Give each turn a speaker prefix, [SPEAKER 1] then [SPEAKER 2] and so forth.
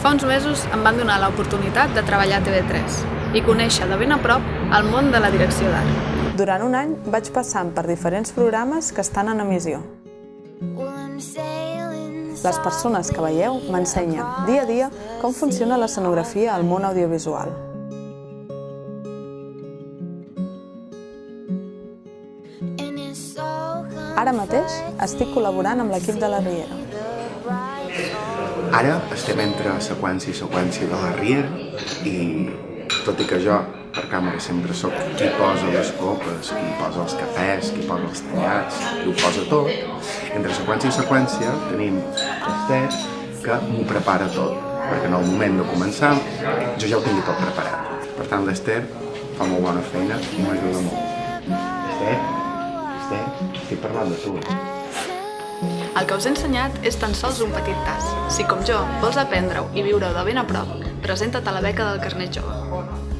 [SPEAKER 1] Fa uns mesos em van donar l'oportunitat de treballar a TV3 i conèixer de ben a prop el món de la direcció d'art.
[SPEAKER 2] Durant un any vaig passant per diferents programes que estan en emissió. Les persones que veieu m'ensenyen dia a dia com funciona l'escenografia al món audiovisual. Ara mateix estic col·laborant amb l'equip de la Riera.
[SPEAKER 3] Ara estem entre seqüència i seqüència de la Riera i, tot i que jo per càmera sempre sóc qui posa les copes, qui posa els cafès, qui posa els tallats, qui ho posa tot, entre seqüència i seqüència tenim l'Ester que m'ho prepara tot, perquè en el moment de començar jo ja ho tingui tot preparat. Per tant, l'Ester fa molt bona feina i m'ajuda molt. Esther, estic parlant de tu.
[SPEAKER 1] El que us he ensenyat és tan sols un petit tas. Si, com jo, vols aprendre-ho i viure-ho de ben a prop, presenta't a la beca del Carnet Jove.